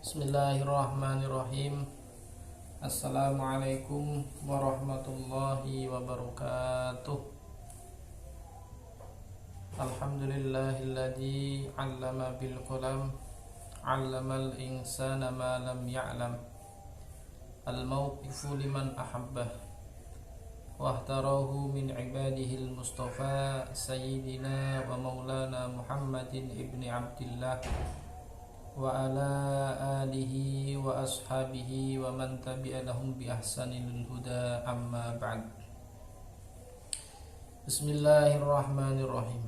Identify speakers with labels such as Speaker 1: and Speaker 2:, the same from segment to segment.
Speaker 1: Bismillahirrahmanirrahim. Assalamualaikum warahmatullahi wabarakatuh. Alhamdulillahilladzi 'allama bil qalam 'allamal insana ma lam ya'lam. Al-mawqifu liman ahabbah wahtarahu min ibadihil mustafa sayyidina wa maulana Muhammadin ibni Abdillah wa ala alihi wa ashabihi wa man tabi'a lahum bi ahsanil huda amma ba'd. Bismillahirrahmanirrahim.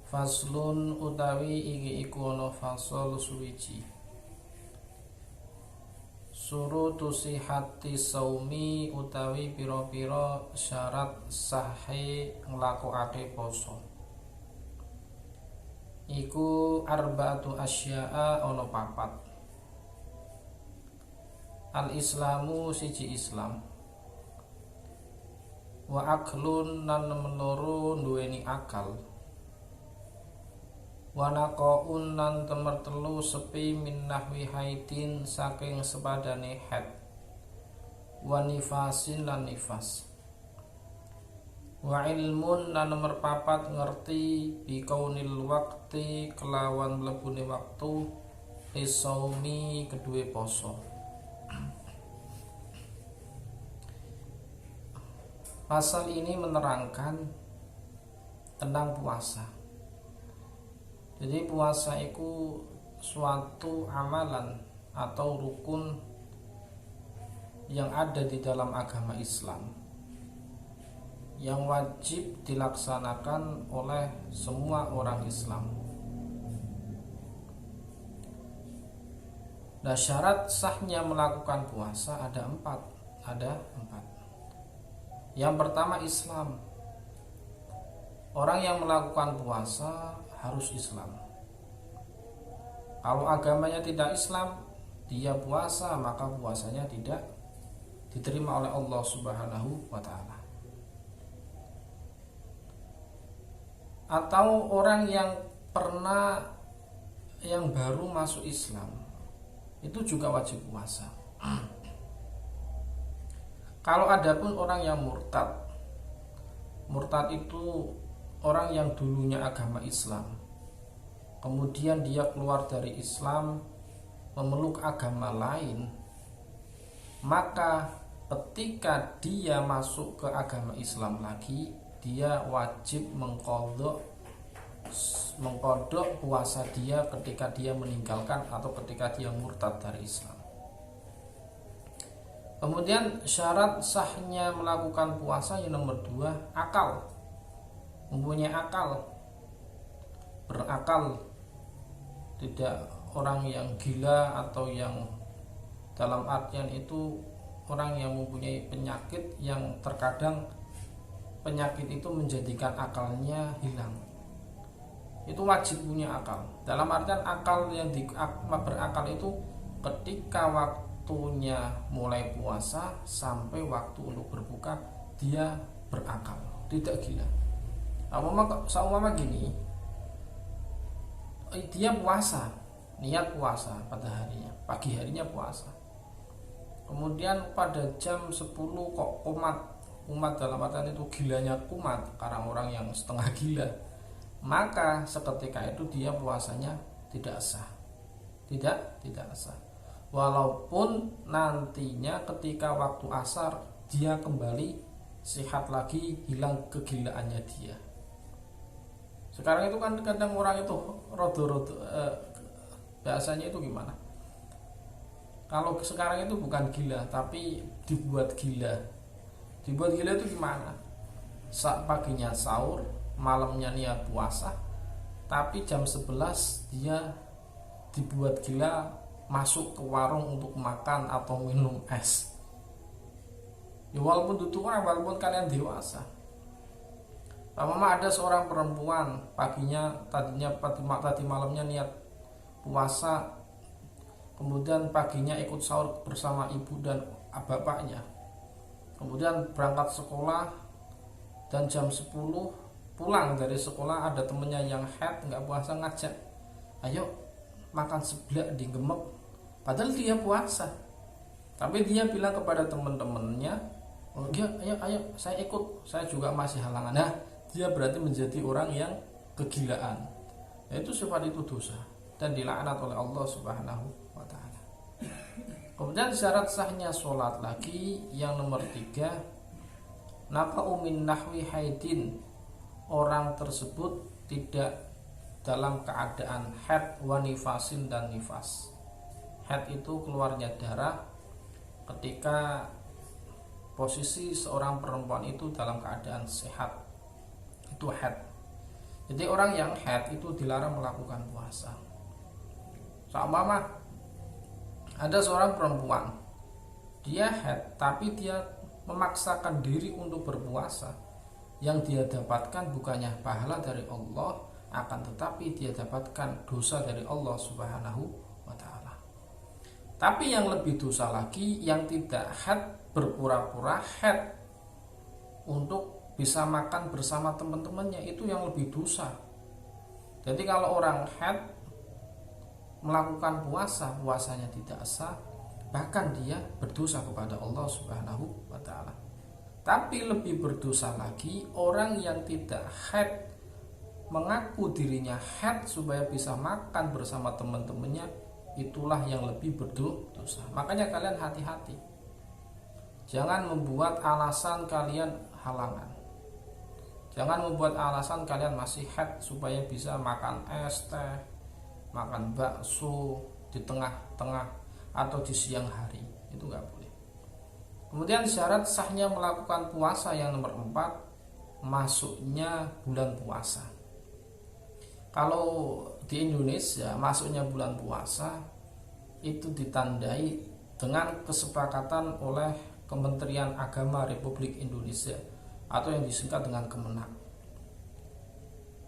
Speaker 1: Faslun utawi iki iku ana fasal suwiji. Surutu sihati saumi utawi pira-pira syarat sahe nglakokake poso. Iku arba'atu asya'a ana papat. Al-islamu siji Islam, wa aklun nan loro duweni akal, wa naqaun nan temer telu sepi min nahwi haidin saking sepadane haid, wa nifasin lan nifas, wa ilmun lan nomor papat ngerti bikaunil wakti kelawan mlebune waktu isaumi kedue poso. Pasal ini menerangkan tentang puasa. Jadi puasa itu suatu amalan atau rukun yang ada di dalam agama Islam, yang wajib dilaksanakan oleh semua orang Islam. Nah, syarat sahnya melakukan puasa ada empat. Yang pertama Islam. Orang yang melakukan puasa harus Islam. Kalau agamanya tidak Islam, dia puasa, maka puasanya tidak diterima oleh Allah Subhanahu wa ta'ala. Atau orang yang baru masuk Islam, itu juga wajib puasa. Kalau adapun orang yang murtad itu orang yang dulunya agama Islam, kemudian dia keluar dari Islam memeluk agama lain, maka ketika dia masuk ke agama Islam lagi, dia wajib mengqadha puasa dia ketika dia meninggalkan atau ketika dia murtad dari Islam. Kemudian syarat sahnya melakukan puasa yang nomor 2, akal. Mempunyai akal, berakal, tidak orang yang gila atau yang dalam artian itu orang yang mempunyai penyakit yang terkadang penyakit itu menjadikan akalnya hilang. Itu wajib punya akal. Dalam artian akal yang berakal itu ketika waktunya mulai puasa sampai waktu untuk berbuka dia berakal, tidak gila. Seumpama gini, dia puasa, niat puasa pada harinya, pagi harinya puasa. Kemudian pada jam 10 kok umat dalam artian itu gilanya kumat karena orang yang setengah gila, maka seketika itu dia puasanya tidak sah, tidak sah. Walaupun nantinya ketika waktu asar dia kembali sehat lagi, hilang kegilaannya dia. Sekarang itu kan kadang orang itu rodo bahasanya itu gimana? Kalau sekarang itu bukan gila tapi dibuat gila. Dibuat gila itu gimana? Saat paginya sahur, malamnya niat puasa, tapi jam 11 dia dibuat gila masuk ke warung untuk makan atau minum es. Ya walaupun tutup orang, walaupun kalian dewasa. Mama ada seorang perempuan tadi malamnya niat puasa, kemudian paginya ikut sahur bersama ibu dan bapaknya, kemudian berangkat sekolah dan jam 10 pulang dari sekolah ada temennya yang haid nggak puasa, ngajak, ayo makan seblak di gemek, padahal dia puasa. Tapi dia bilang kepada teman-temannya, oh dia ayo saya ikut, saya juga masih halangan. Nah, dia berarti menjadi orang yang kegilaan. Itu sifat itu dosa dan dilaknat oleh Allah Subhanahu wa taala. Kemudian syarat sahnya sholat lagi yang nomor 3, nafa'u min nahwi haidin, orang tersebut tidak dalam keadaan haid wa nifasin dan nifas. Haid itu keluarnya darah ketika posisi seorang perempuan itu dalam keadaan sehat, itu haid. Jadi orang yang haid itu dilarang melakukan puasa. Seumpama ada seorang perempuan, dia haid tapi dia memaksakan diri untuk berpuasa, yang dia dapatkan bukannya pahala dari Allah, akan tetapi dia dapatkan dosa dari Allah Subhanahu wa taala. Tapi yang lebih dosa lagi, yang tidak haid berpura-pura haid untuk bisa makan bersama teman-temannya, itu yang lebih dosa. Jadi kalau orang haid melakukan puasa, puasanya tidak sah, bahkan dia berdosa kepada Allah Subhanahu wa taala. Tapi lebih berdosa lagi orang yang tidak haid mengaku dirinya haid supaya bisa makan bersama teman-temannya, itulah yang lebih berdosa. Makanya kalian hati-hati, jangan membuat alasan kalian halangan, jangan membuat alasan kalian masih haid supaya bisa makan es teh, makan bakso di tengah-tengah atau di siang hari, itu nggak boleh. Kemudian syarat sahnya melakukan puasa yang nomor 4, masuknya bulan puasa. Kalau di Indonesia masuknya bulan puasa itu ditandai dengan kesepakatan oleh Kementerian Agama Republik Indonesia atau yang disingkat dengan Kemenak.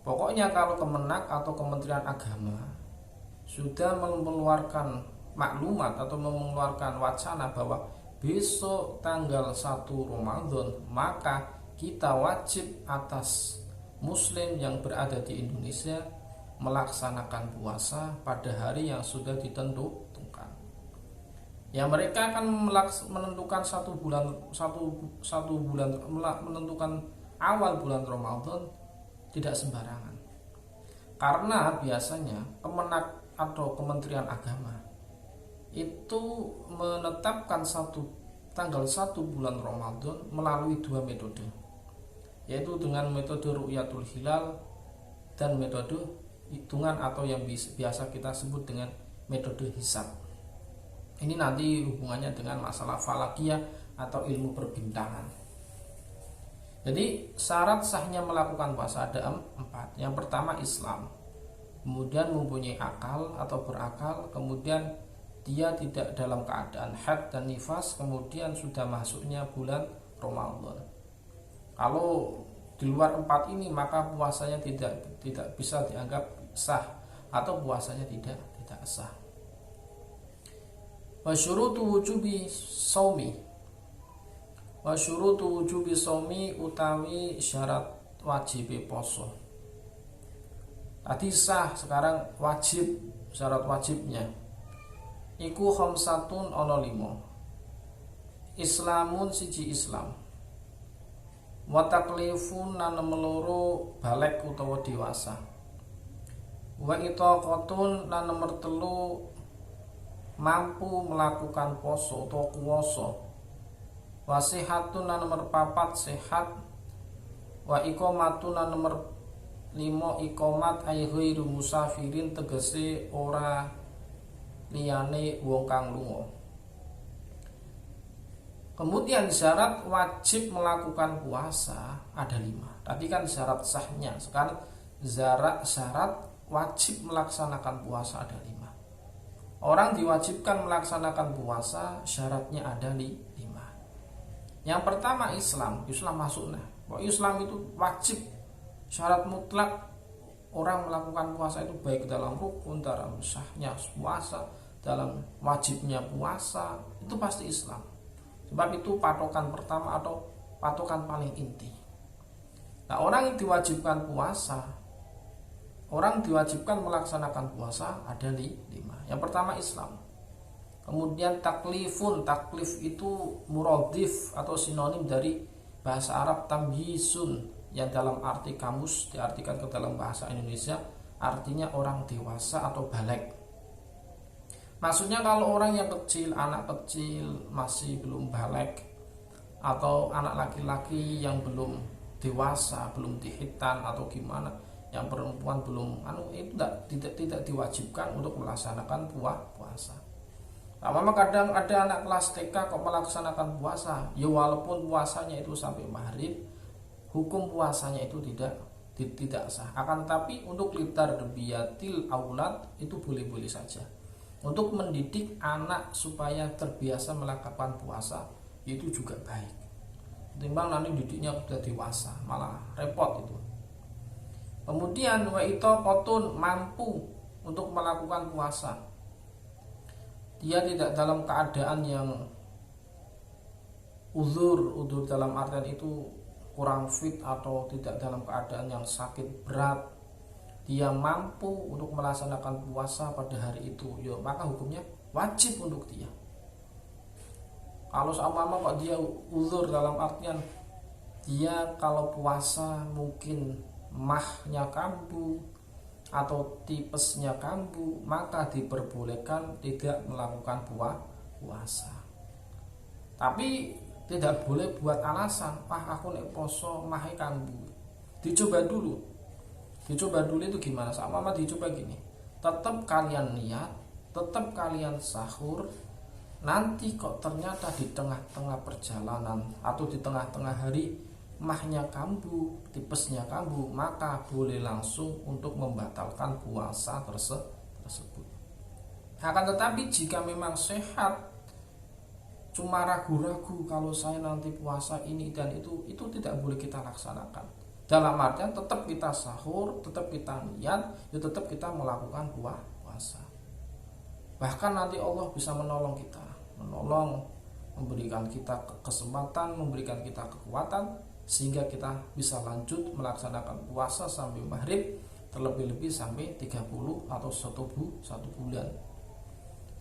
Speaker 1: Pokoknya kalau Kemenak atau Kementerian Agama sudah mengeluarkan maklumat atau mengeluarkan wacana bahwa besok tanggal 1 Ramadan, maka kita wajib atas Muslim yang berada di Indonesia melaksanakan puasa pada hari yang sudah ditentukan. Ya, mereka akan menentukan satu bulan menentukan awal bulan Ramadan tidak sembarangan. Karena biasanya Kemenak atau Kementerian Agama itu menetapkan tanggal 1 bulan Ramadan melalui 2 metode, yaitu dengan metode ru'yatul hilal dan metode hitungan atau yang biasa kita sebut dengan metode hisab. Ini nanti hubungannya dengan masalah falakiyah atau ilmu perbintangan. Jadi syarat sahnya melakukan puasa ada 4. Yang pertama Islam, kemudian mempunyai akal atau berakal, kemudian dia tidak dalam keadaan haid dan nifas, kemudian sudah masuknya bulan Ramadan. Kalau di luar 4 ini maka puasanya tidak bisa dianggap sah atau puasanya tidak sah. Wa syurutu wujubi shaumi utawi syarat wajib poso. Tadi sah, sekarang wajib, syarat wajibnya iku khamsatun ana 5. Islamun siji Islam, wa taklifun nan meloro balek utawa dewasa, wa itaqatun lan nomor 3 mampu melakukan poso atau kuwasa, wa sihatun lan nomor 4 sehat, wa iqamatun lan nomor 5 iqamat ay ghairu musafirin tegese ora liyane wong kang lunga. Kemudian syarat wajib melakukan puasa ada 5. Tadi kan syarat sahnya, sekarang syarat wajib melaksanakan puasa ada 5. Orang diwajibkan melaksanakan puasa syaratnya ada 5. Yang pertama Islam masuk. Islam itu wajib, syarat mutlak orang melakukan puasa itu, baik dalam rukun, dalam sahnya puasa, dalam wajibnya puasa, itu pasti Islam. Sebab itu patokan pertama atau patokan paling inti. Nah, orang yang diwajibkan puasa orang diwajibkan melaksanakan puasa ada 5. Yang pertama Islam. Kemudian taklifun, taklif itu muradif atau sinonim dari bahasa Arab tamyisun, yang dalam arti kamus diartikan ke dalam bahasa Indonesia artinya orang dewasa atau balik. Maksudnya kalau orang yang kecil, anak kecil masih belum balik, atau anak laki-laki yang belum dewasa, belum dihitan atau gimana, yang perempuan belum itu tidak diwajibkan untuk melaksanakan puasa. Mama kadang ada anak kelas TK kok melaksanakan puasa, ya walaupun puasanya itu sampai maghrib, hukum puasanya itu tidak sah. Akan tapi untuk litarbiyatil aulad itu boleh-boleh saja. Untuk mendidik anak supaya terbiasa melakukan puasa itu juga baik. Timbang nanti didiknya sudah dewasa, malah repot itu. Kemudian wa itaqatun, mampu untuk melakukan puasa. Dia tidak dalam keadaan yang uzur dalam artian itu kurang fit atau tidak dalam keadaan yang sakit berat, dia mampu untuk melaksanakan puasa pada hari itu, ya maka hukumnya wajib untuk dia. Kalau sama kok dia uzur dalam artian dia kalau puasa mungkin mahnya kambuh atau tipesnya kambuh, maka diperbolehkan tidak melakukan puasa. Tapi tidak boleh buat alasan, aku nek poso mahe kambuh. Dicoba dulu itu gimana? Sama dicoba gini. Tetap kalian niat, tetap kalian sahur. Nanti kok ternyata di tengah-tengah perjalanan atau di tengah-tengah hari mahnya kambuh, tipesnya kambuh, maka boleh langsung untuk membatalkan puasa tersebut. Akan tetapi jika memang sehat, cuma ragu-ragu kalau saya nanti puasa ini dan itu tidak boleh kita laksanakan. Dalam artian tetap kita sahur, tetap kita niat, ya tetap kita melakukan puasa. Bahkan nanti Allah bisa menolong kita, memberikan kita kesempatan, memberikan kita kekuatan, sehingga kita bisa lanjut melaksanakan puasa sampai maghrib, terlebih-lebih sampai 30 atau 1 bulan.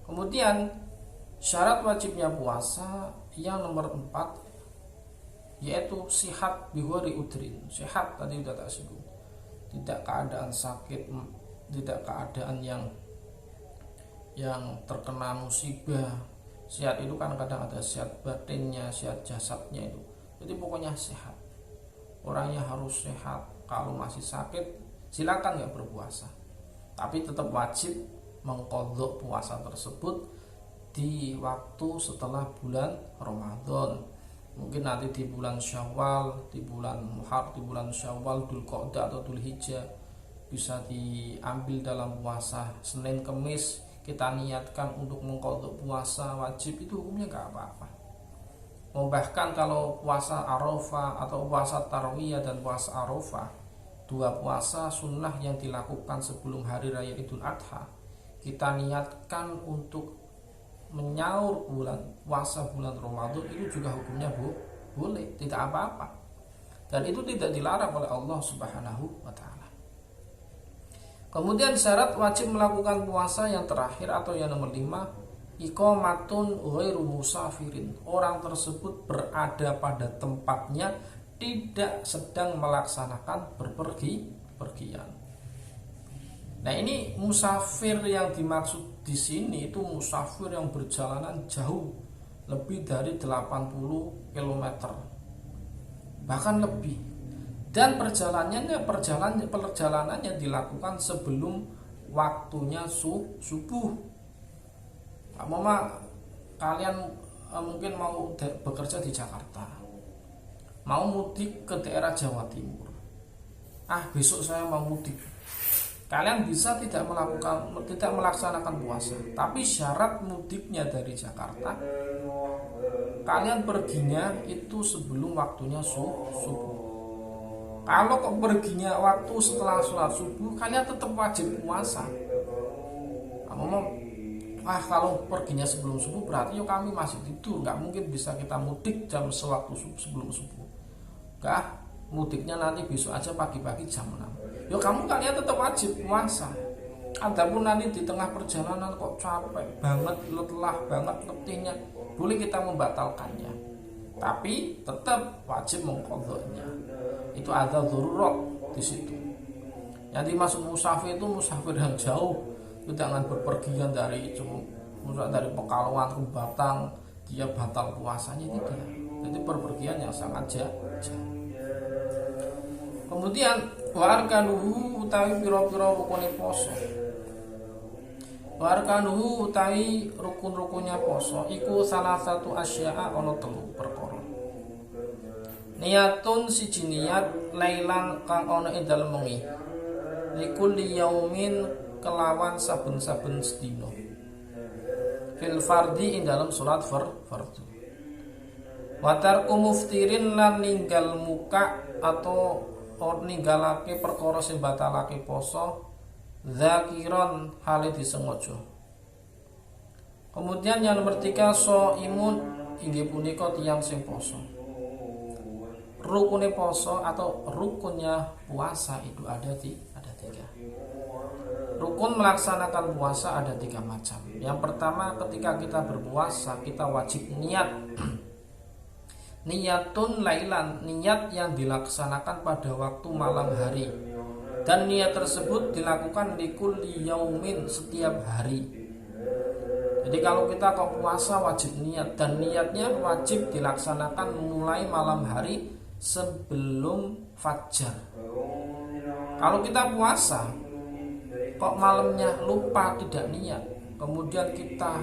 Speaker 1: Kemudian syarat wajibnya puasa yang nomor 4 yaitu sihat bihwari udrin. Sehat tadi sudah tak singgung, tidak keadaan sakit, tidak keadaan yang terkena musibah. Sehat itu kan kadang ada sehat batinnya, sehat jasadnya itu. Jadi pokoknya sehat. Orangnya harus sehat. Kalau masih sakit silakan nggak berpuasa, tapi tetap wajib mengqadha puasa tersebut di waktu setelah bulan Ramadan. Mungkin nanti di bulan Syawal, di bulan Muharram, di bulan Syawal, Dzulqa'dah atau Dzulhijjah bisa diambil dalam puasa Senin Kemis, kita niatkan untuk mengqadha puasa wajib, itu hukumnya nggak apa-apa. Bahkan kalau puasa Arafah atau puasa Tarwiyah dan puasa Arafah, 2 puasa sunnah yang dilakukan sebelum hari raya Idul Adha, kita niatkan untuk menyaur puasa bulan Ramadan, itu juga hukumnya boleh, tidak apa-apa. Dan itu tidak dilarang oleh Allah Subhanahu wa taala. Kemudian syarat wajib melakukan puasa yang terakhir atau yang nomor 5, iqamatun ghairu musafirin. Orang tersebut berada pada tempatnya, tidak sedang melaksanakan pergian. Nah, ini musafir yang dimaksud di sini itu musafir yang berjalanan jauh, lebih dari 80 km, bahkan lebih. Dan perjalanannya dilakukan sebelum waktunya subuh. Kalian mungkin mau bekerja di Jakarta, mau mudik ke daerah Jawa Timur. Besok saya mau mudik. Kalian bisa tidak melaksanakan puasa, tapi syarat mudiknya dari Jakarta, kalian perginya itu sebelum waktunya subuh. Kalau kok perginya waktu setelah sholat subuh, kalian tetap wajib puasa. Kalau perginya sebelum subuh berarti kami masih tidur, nggak mungkin bisa kita mudik jam sewaktu sebelum subuh. Mudiknya nanti besok aja pagi-pagi jam 6. ya kalian tetap wajib puasa. Adapun nanti di tengah perjalanan kok capek banget, lelah banget letihnya, boleh kita membatalkannya, tapi tetap wajib mengqadhanya. Itu ada darurat di situ. Yang dimaksud musafir itu musafir yang jauh, itu jangan berpergian dari Pekalongan ke Batang, dia batal puasanya, tidak. Jadi perpergian yang sangat jauh. Kemudian wa arkanuhu utawi pira-pira rukune poso. Wa arkanuhu utawi rukun-rukunnya poso iku salah satu asya'a ana 3 perkara. Niyatun siji niat lailan kang ana ing dalem wengi. Likulli yaumin kelawan saben-saben sedina. Fil fardhi ing dalem salat fardu. Wa tarku muftirin lan ninggal muka atau ninggalake perkara sing batalake poso zakiron hale disengaja. Kemudian yang nomor 3 imun inggih punika tiyang sing poso. Rukune poso atau rukunnya puasa itu ada 3. Rukun melaksanakan puasa ada 3 macam. Yang pertama, ketika kita berpuasa kita wajib niat. Niyatun lailan, niat yang dilaksanakan pada waktu malam hari. Dan niat tersebut dilakukan likulli yaumin, setiap hari. Jadi kalau kita puasa wajib niat, dan niatnya wajib dilaksanakan mulai malam hari sebelum fajar. Kalau kita puasa kok malamnya lupa tidak niat, kemudian kita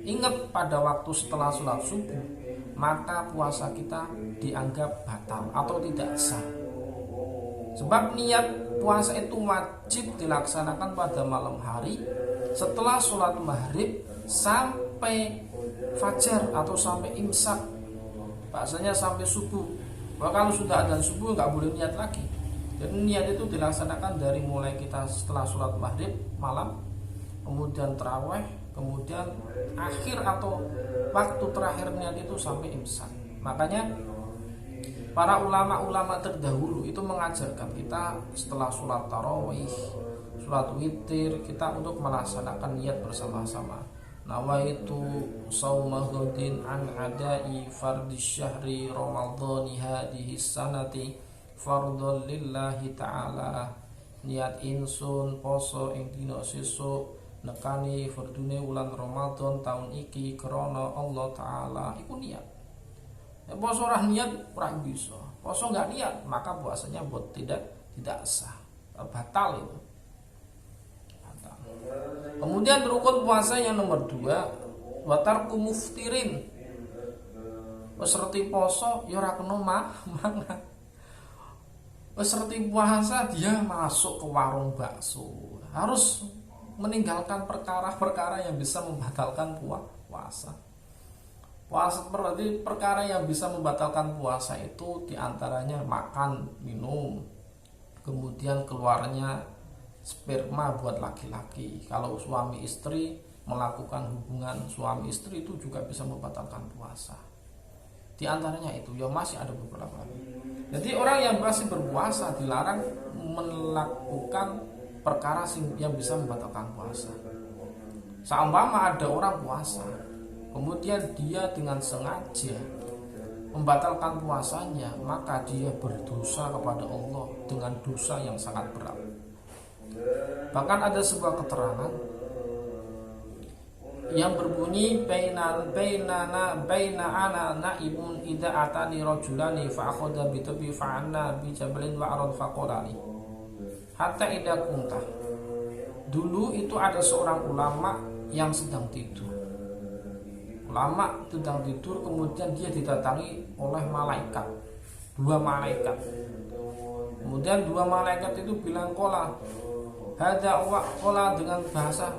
Speaker 1: ingat pada waktu setelah sholat subuh, maka puasa kita dianggap batal atau tidak sah. Sebab niat puasa itu wajib dilaksanakan pada malam hari setelah sholat maghrib sampai fajar atau sampai imsak, bahasanya sampai subuh. Kalau sudah adzan subuh nggak boleh niat lagi. Jadi niat itu dilaksanakan dari mulai kita setelah sholat maghrib malam, kemudian tarawih, kemudian akhir atau waktu terakhir niat itu sampai imsak. Makanya para ulama-ulama terdahulu itu mengajarkan kita setelah sholat tarawih, sholat witir, kita untuk melaksanakan niat bersama-sama. Nawaitu shauma ghadin an adai fardhi syahri ramadhani hadhihi sanati fardhon lillahi ta'ala. Niat insun poso ing dina sesuk nekani fardune wulan Ramadan tahun iki krana Allah taala. Iku niat. Poso ora niat ora bisa. Poso enggak niat maka puasanya buat tidak sah, batal itu. Batal. Kemudian rukun puasa yang nomor 2, wa tarku muftirin. Wis reti poso ya ora kena mangan. Wis reti puasa dia masuk ke warung bakso. Harus meninggalkan perkara-perkara yang bisa membatalkan puasa. Puasa berarti perkara yang bisa membatalkan puasa itu diantaranya makan, minum, kemudian keluarnya sperma buat laki-laki. Kalau suami istri melakukan hubungan suami istri itu juga bisa membatalkan puasa. Di antaranya itu, ya masih ada beberapa. Jadi orang yang masih berpuasa dilarang melakukan perkara yang bisa membatalkan puasa. Seumpama ada orang puasa, kemudian dia dengan sengaja membatalkan puasanya, maka dia berdosa kepada Allah dengan dosa yang sangat berat. Bahkan ada sebuah keterangan yang berbunyi baina ana naibun idza atani rajulani fa akhadha bi tabi fa anna bi jabalin wa arad faqalani hatta idza kunta. Dulu itu ada seorang ulama yang sedang tidur. Ulama sedang tidur, kemudian dia didatangi oleh malaikat, 2 malaikat. Kemudian 2 malaikat itu bilang kola dengan bahasa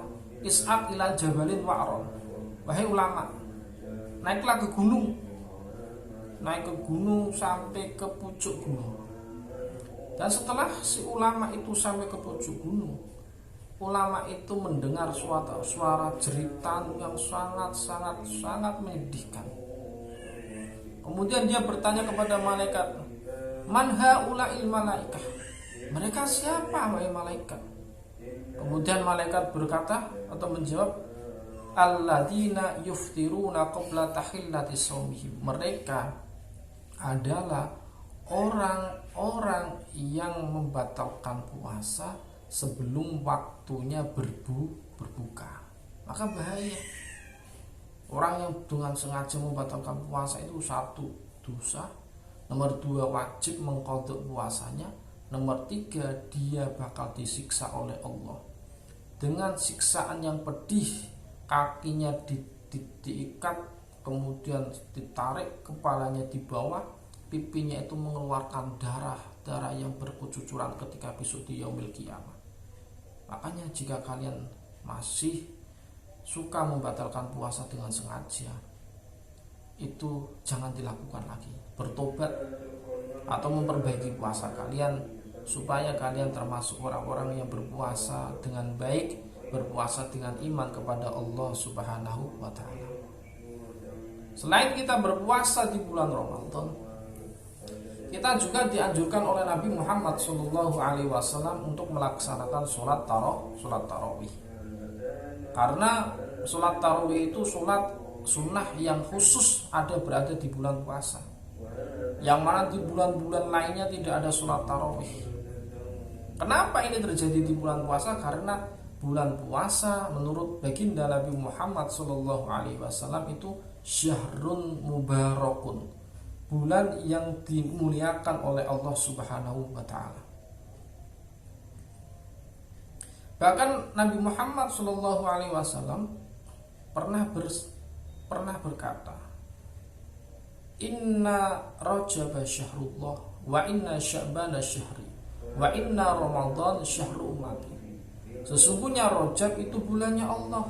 Speaker 1: is'ad ila jabalin wa'ron. Wahai ulama, naiklah ke gunung. Naik ke gunung sampai ke pucuk gunung. Dan setelah si ulama itu sampai ke pucuk gunung, ulama itu mendengar suara jeritan yang sangat menyedihkan. Kemudian dia bertanya kepada malaikat, man haula'il malaikah? Mereka siapa wahai malaikat? Kemudian malaikat berkata atau menjawab, alladzina yuftiruna qabla tahillati shaumihim. Mereka adalah orang-orang yang membatalkan puasa sebelum waktunya berbuka. Maka bahaya. Orang yang dengan sengaja membatalkan puasa itu satu, dosa. Nomor dua, wajib mengqadha puasanya. Nomor tiga, dia bakal disiksa oleh Allah dengan siksaan yang pedih. Kakinya diikat, kemudian ditarik, kepalanya di bawah, pipinya itu mengeluarkan darah yang berkecucuran ketika besok di yaumil qiyamah. Makanya jika kalian masih suka membatalkan puasa dengan sengaja, itu jangan dilakukan lagi. Bertobat atau memperbaiki puasa kalian, supaya kalian termasuk orang-orang yang berpuasa dengan baik, berpuasa dengan iman kepada Allah Subhanahu wa ta'ala. Selain kita berpuasa di bulan Ramadan, kita juga dianjurkan oleh Nabi Muhammad SAW untuk melaksanakan sholat tarawih. Karena sholat tarawih itu sholat sunnah yang khusus berada di bulan puasa, yang mana di bulan-bulan lainnya tidak ada sholat tarawih. Kenapa ini terjadi di bulan puasa? Karena bulan puasa menurut baginda Nabi Muhammad SAW itu syahrun mubarakun, bulan yang dimuliakan oleh Allah Subhanahu wa ta'ala. Bahkan Nabi Muhammad SAW pernah berkata, inna rajaba syahrullah wa inna sya'bana syahri wa inna ramadan syahru umati. Sesungguhnya Rajab itu bulannya Allah,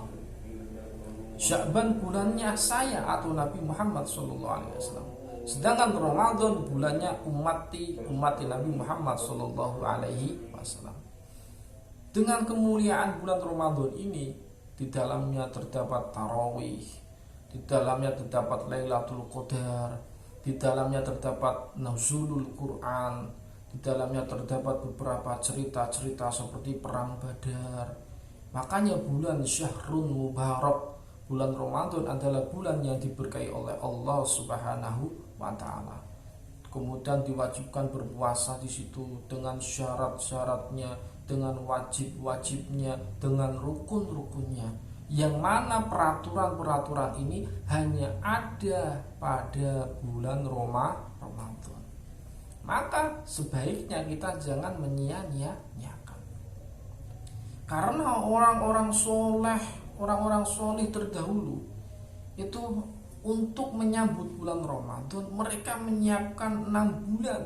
Speaker 1: Sya'ban bulannya saya atau Nabi Muhammad SAW, sedangkan Ramadan bulannya umat Nabi Muhammad SAW. Dengan kemuliaan bulan Ramadan ini, di dalamnya terdapat tarawih, di dalamnya terdapat Lailatul Qadar, di dalamnya terdapat nuzulul Quran, di dalamnya terdapat beberapa cerita-cerita seperti perang Badar. Makanya bulan Syahrul Mubarak, bulan Ramadan adalah bulan yang diberkahi oleh Allah Subhanahu wa ta'ala. Kemudian diwajibkan berpuasa di situ dengan syarat-syaratnya, dengan wajib-wajibnya, dengan rukun-rukunnya. Yang mana peraturan-peraturan ini hanya ada pada bulan Ramadan. Maka sebaiknya kita jangan menyia-nyiakan. Karena orang-orang soleh terdahulu itu untuk menyambut bulan Ramadan, mereka menyiapkan 6 bulan